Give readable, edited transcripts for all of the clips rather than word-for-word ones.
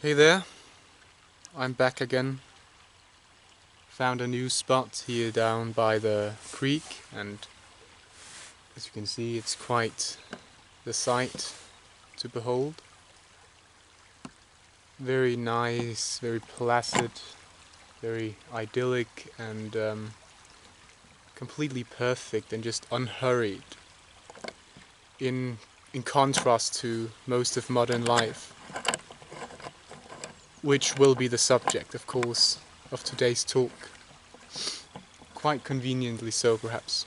Hey there, I'm back again. Found a new spot here down by the creek, and as you can see, it's quite the sight to behold. Very nice, very placid, very idyllic, and completely perfect and just unhurried. In in contrast to most of modern life, which will be the subject, of course, of today's talk. Quite conveniently so, perhaps.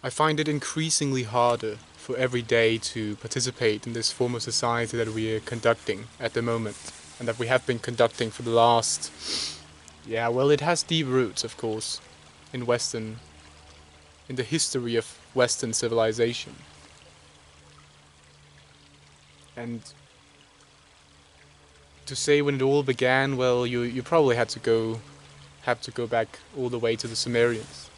I find it increasingly harder for every day to participate in this form of society that we are conducting at the moment, and that we have been conducting for the last. Yeah, well, it has deep roots, of course, in in the history of Western civilization. And to say when it all began, well, you probably have to go back all the way to the Sumerians,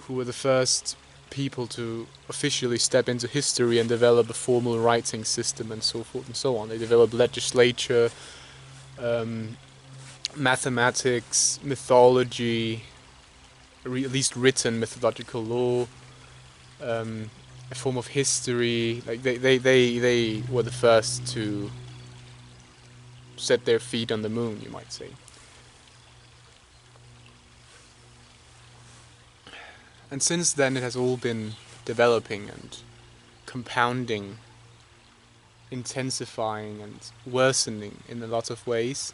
who were the first people to officially step into history and develop a formal writing system and so forth and so on. They developed legislature, um, mathematics, mythology, at least written mythological law, um, a form of history. Like they were the first to set their feet on the moon, you might say. And since then, it has all been developing and compounding, intensifying and worsening in a lot of ways.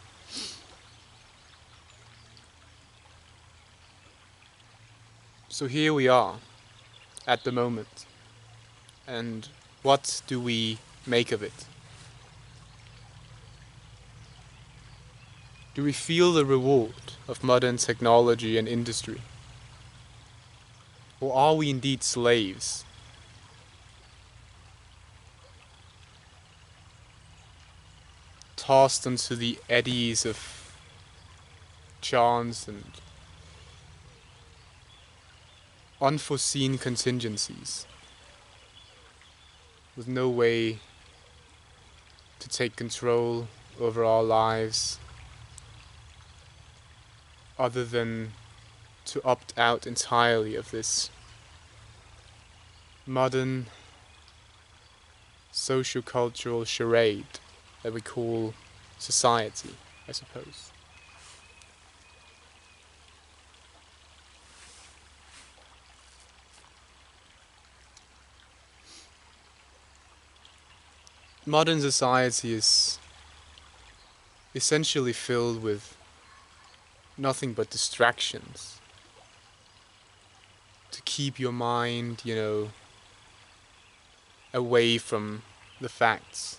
So here we are at the moment. And what do we make of it? Do we feel the reward of modern technology and industry? Or are we indeed slaves? Tossed into the eddies of chance and unforeseen contingencies, with no way to take control over our lives other than to opt out entirely of this modern socio-cultural charade that we call society, I suppose. Modern society is essentially filled with nothing but distractions to keep your mind, away from the facts,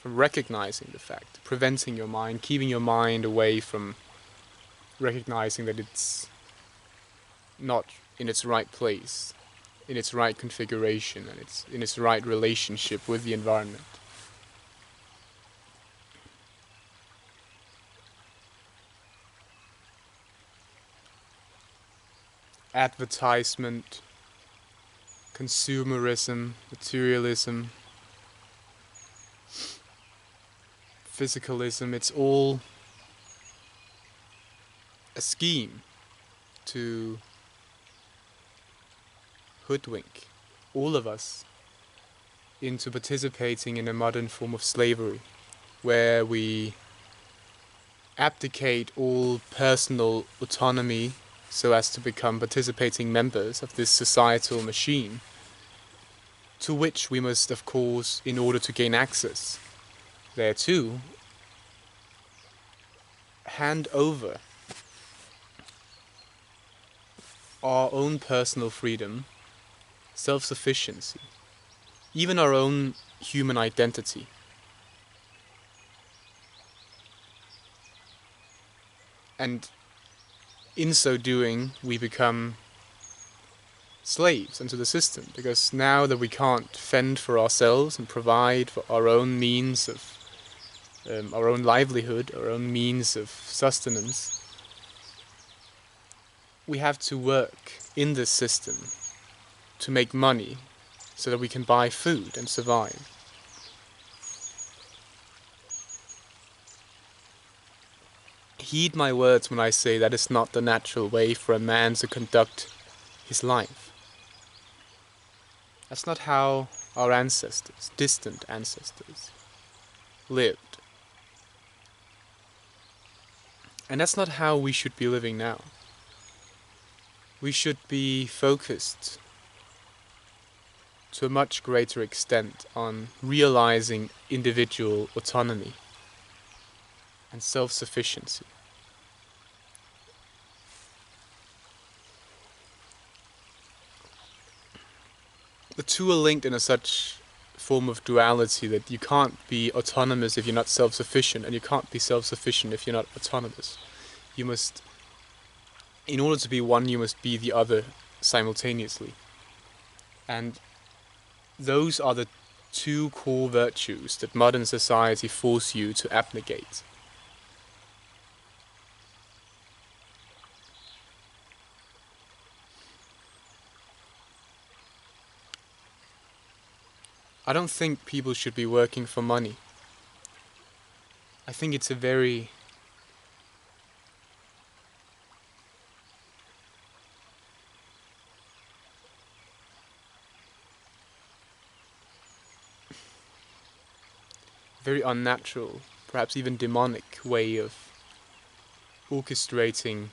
from recognizing the fact, preventing your mind, keeping your mind away from recognizing that it's not in its right place, in its right configuration, and it's in its right relationship with the environment. Advertisement, consumerism, materialism, physicalism, it's all a scheme to hoodwink all of us into participating in a modern form of slavery, where we abdicate all personal autonomy so as to become participating members of this societal machine, to which we must, of course, in order to gain access thereto, hand over our own personal freedom, self-sufficiency, even our own human identity. And in so doing, we become slaves unto the system, because now that we can't fend for ourselves and provide for our own means of our own livelihood, our own means of sustenance, we have to work in this system to make money so that we can buy food and survive. Heed my words when I say that is not the natural way for a man to conduct his life. That's not how our ancestors, distant ancestors, lived. And that's not how we should be living now. We should be focused to a much greater extent on realizing individual autonomy and self-sufficiency. The two are linked in a such form of duality that you can't be autonomous if you're not self-sufficient, and you can't be self-sufficient if you're not autonomous. You must, in order to be one, you must be the other simultaneously. And those are the two core virtues that modern society forces you to abnegate. I don't think people should be working for money. I think it's a very unnatural, perhaps even demonic way of orchestrating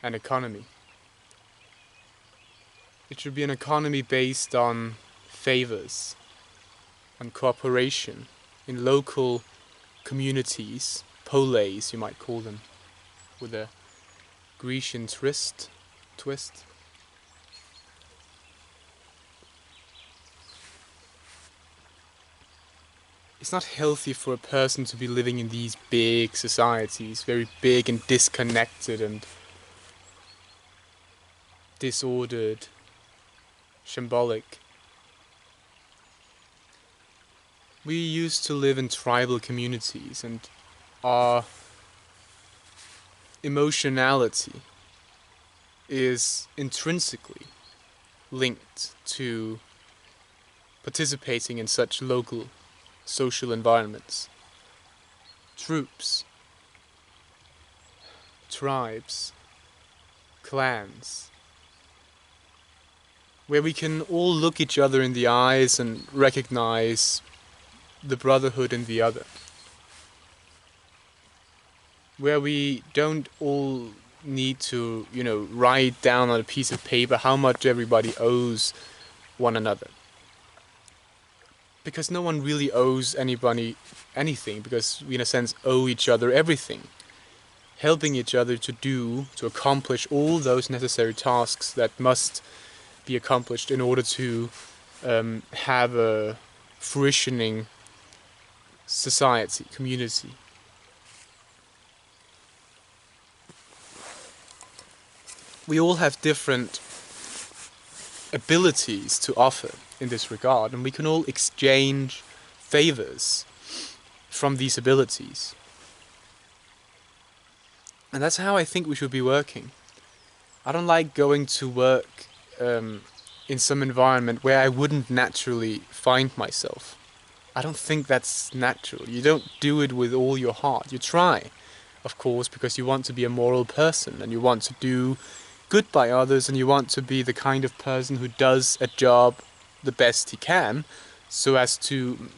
an economy. It should be an economy based on favors, on cooperation in local communities, poleis you might call them, with a Grecian twist. It's not healthy for a person to be living in these big societies, very big and disconnected and disordered, shambolic. We used to live in tribal communities, and our emotionality is intrinsically linked to participating in such local social environments. Troops, tribes, clans, where we can all look each other in the eyes and recognize the brotherhood in the other. Where we don't all need to, write down on a piece of paper how much everybody owes one another. Because no one really owes anybody anything, because we in a sense owe each other everything. Helping each other to accomplish all those necessary tasks that must be accomplished in order to have a fruitioning society, community. We all have different abilities to offer in this regard, and we can all exchange favors from these abilities. And that's how I think we should be working. I don't like going to work in some environment where I wouldn't naturally find myself. I don't think that's natural. You don't do it with all your heart. You try, of course, because you want to be a moral person and you want to do good by others, and you want to be the kind of person who does a job the best he can, so as to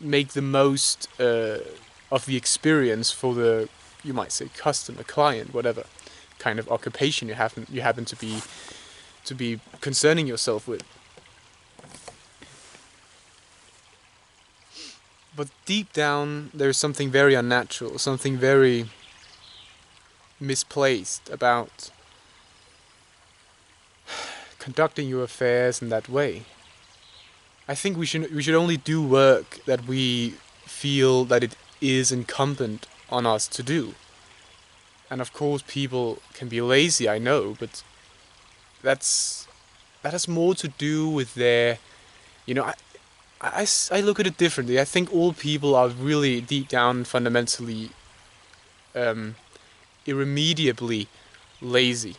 make the most of the experience for the, you might say, customer, client, whatever kind of occupation you happen to be concerning yourself with. But deep down, there's something very unnatural, something very misplaced about conducting your affairs in that way. I think we should only do work that we feel that it is incumbent on us to do. And of course people can be lazy, I know, but that has more to do with their, I look at it differently. I think all people are really deep down fundamentally irremediably lazy.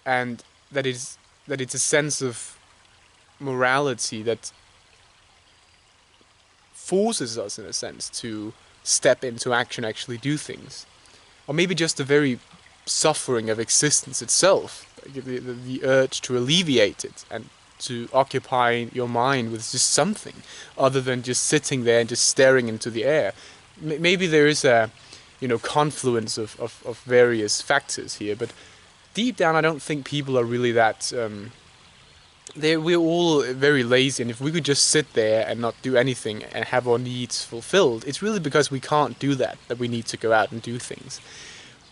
and that it's a sense of morality that forces us, in a sense, to step into action, actually do things, or maybe just the very suffering of existence itself, the urge to alleviate it and to occupy your mind with just something other than just sitting there and just staring into the air. Maybe there is a, confluence of various factors here, but deep down, I don't think people are really that. We're all very lazy, and if we could just sit there and not do anything and have our needs fulfilled, it's really because we can't do that we need to go out and do things.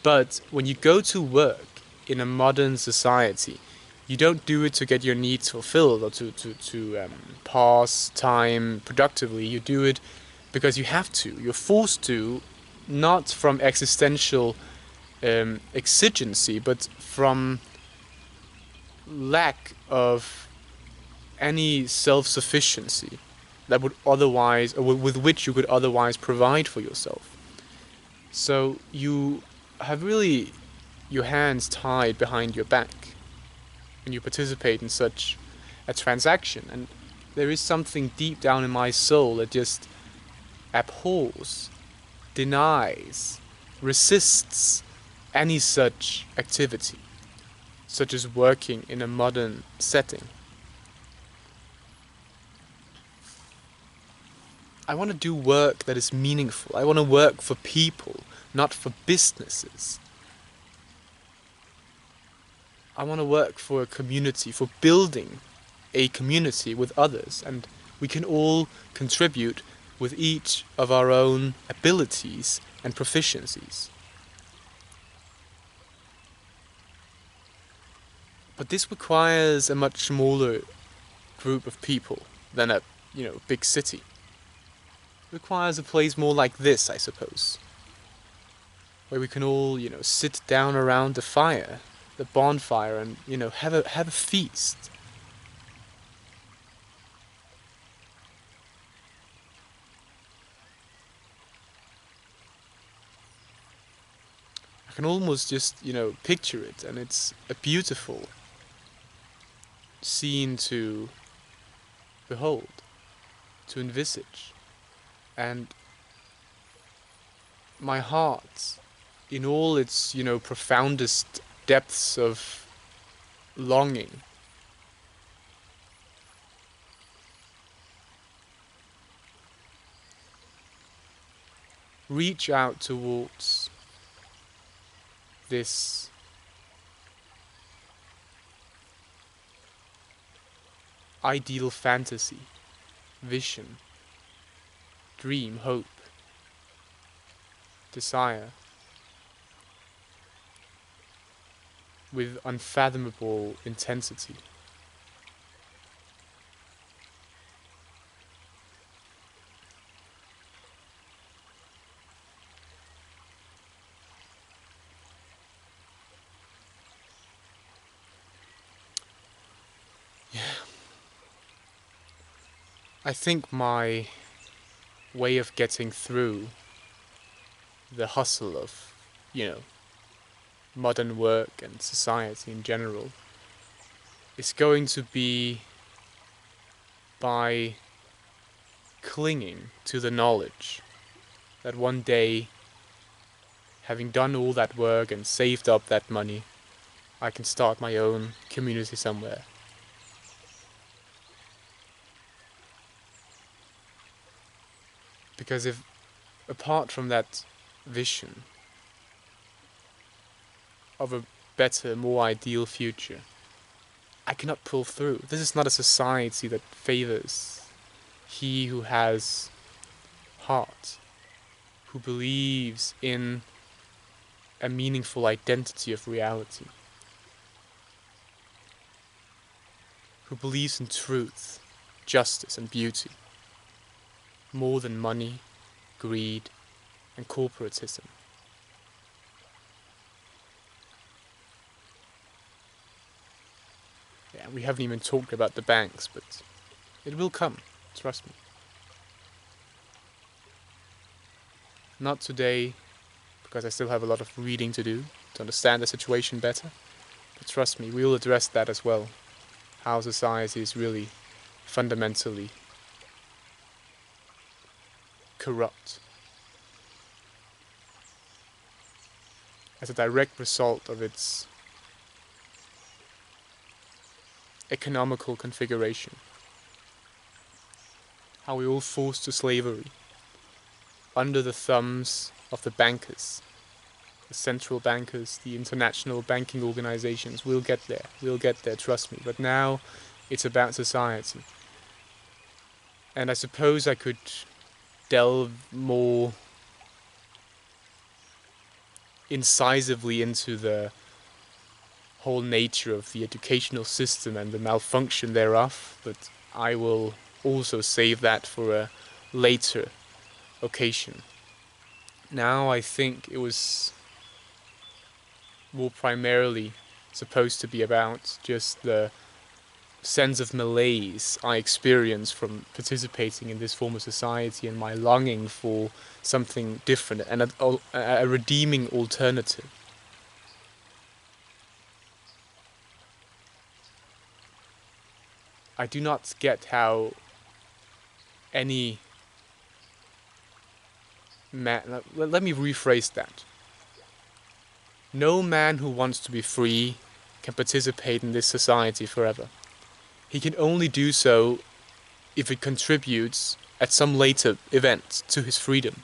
But when you go to work in a modern society, you don't do it to get your needs fulfilled or to pass time productively. You do it because you have to. You're forced to, not from existential exigency, but from lack of any self-sufficiency that would otherwise, or with which you could otherwise provide for yourself. So you have really your hands tied behind your back when you participate in such a transaction. And there is something deep down in my soul that just abhors, denies, resists any such activity, such as working in a modern setting. I want to do work that is meaningful. I want to work for people, not for businesses. I want to work for a community, for building a community with others, and we can all contribute with each of our own abilities and proficiencies. But this requires a much smaller group of people than a, big city. It requires a place more like this, I suppose, where we can all, sit down around the fire, the bonfire, and have a feast. I can almost just picture it, and it's a beautiful scene to behold, to envisage, and my heart, in all its profoundest depths of longing, reach out towards this ideal fantasy, vision, dream, hope, desire, with unfathomable intensity. I think my way of getting through the hustle of, modern work and society in general is going to be by clinging to the knowledge that one day, having done all that work and saved up that money, I can start my own community somewhere. Because if, apart from that vision of a better, more ideal future, I cannot pull through. This is not a society that favors he who has heart, who believes in a meaningful identity of reality, who believes in truth, justice, and beauty, more than money, greed, and corporatism. Yeah, we haven't even talked about the banks, but it will come, trust me. Not today, because I still have a lot of reading to do to understand the situation better, But trust me, we will address that as well. How society is really fundamentally corrupt as a direct result of its economical configuration. How we all forced to slavery under the thumbs of the bankers, the central bankers, the international banking organizations. We'll get there, trust me. But now it's about society. And I suppose I could delve more incisively into the whole nature of the educational system and the malfunction thereof, but I will also save that for a later occasion. Now I think it was more primarily supposed to be about just the sense of malaise I experience from participating in this form of society and my longing for something different and a redeeming alternative. I do not get how any man... Let me rephrase that. No man who wants to be free can participate in this society forever. He can only do so if it contributes at some later event to his freedom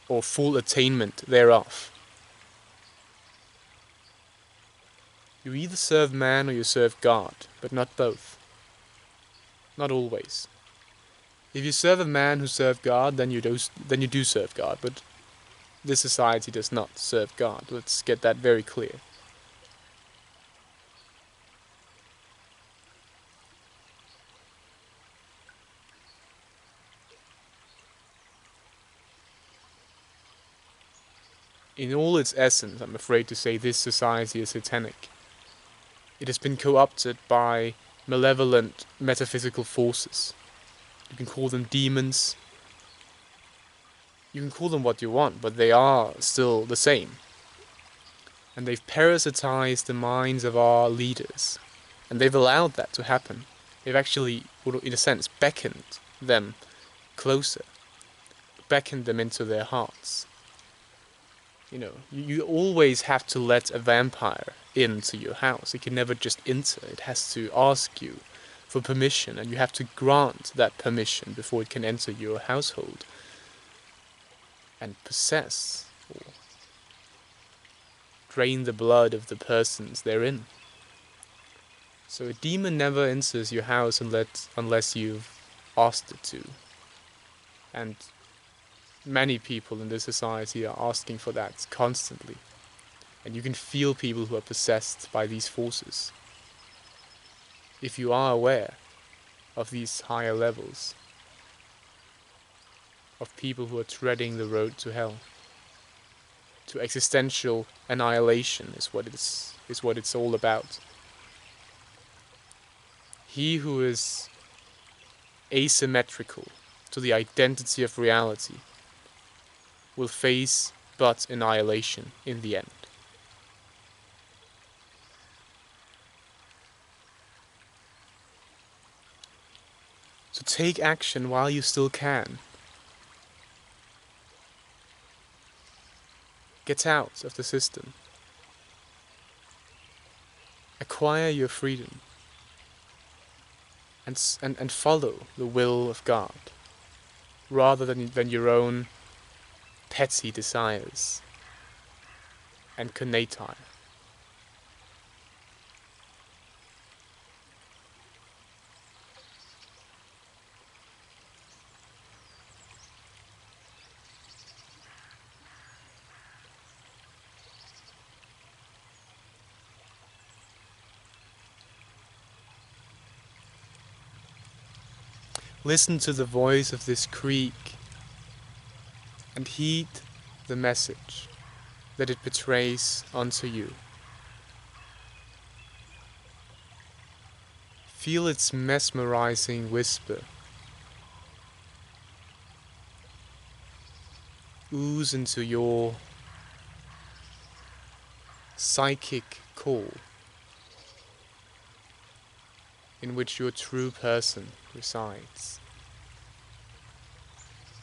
or full attainment thereof. You either serve man or you serve God, but not both. Not always. If you serve a man who serves God, then you do serve God, but this society does not serve God. Let's get that very clear. In all its essence, I'm afraid to say this society is satanic. It has been co-opted by malevolent metaphysical forces. You can call them demons. You can call them what you want, but they are still the same. And they've parasitized the minds of our leaders. And they've allowed that to happen. They've actually, in a sense, beckoned them closer. Beckoned them into their hearts. You know, you always have to let a vampire into your house. It can never just enter. It has to ask you for permission, and you have to grant that permission before it can enter your household and possess or drain the blood of the persons therein. So a demon never enters your house unless you've asked it to. And many people in this society are asking for that constantly. And you can feel people who are possessed by these forces. If you are aware of these higher levels, of people who are treading the road to hell, to existential annihilation is what it's all about. He who is asymmetrical to the identity of reality will face but annihilation in the end. So take action while you still can. Get out of the system. Acquire your freedom. And follow the will of God, rather than your own petty desires and conator. Listen to the voice of this creek and heed the message that it betrays unto you. Feel its mesmerizing whisper ooze into your psychic core in which your true person resides,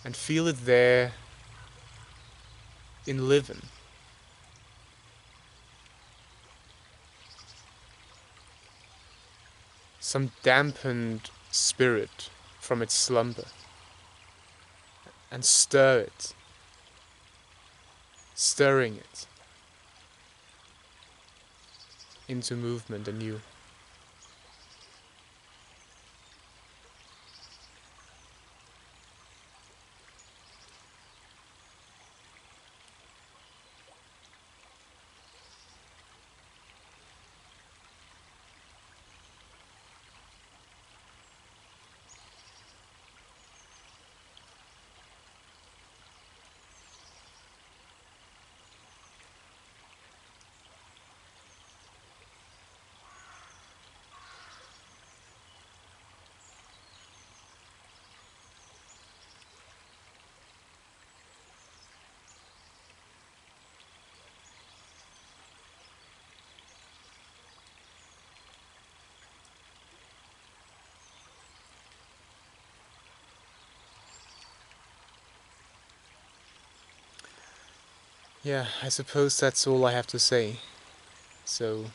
and feel it there in living. Some dampened spirit from its slumber, and stir it, stirring it into movement anew. Yeah, I suppose that's all I have to say. So,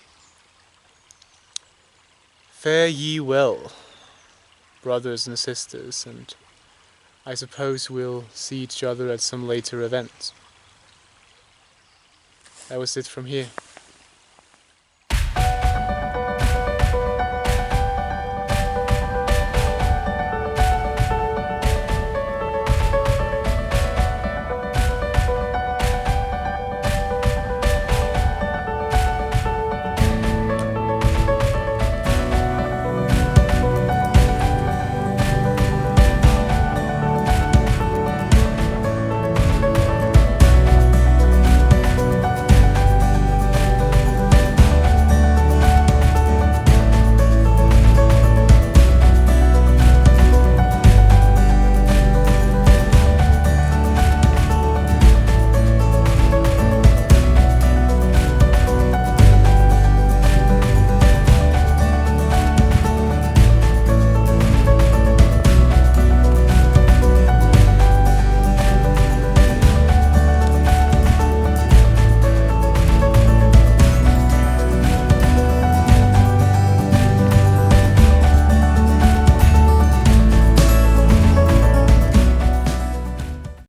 fare ye well, brothers and sisters, and I suppose we'll see each other at some later event. That was it from here.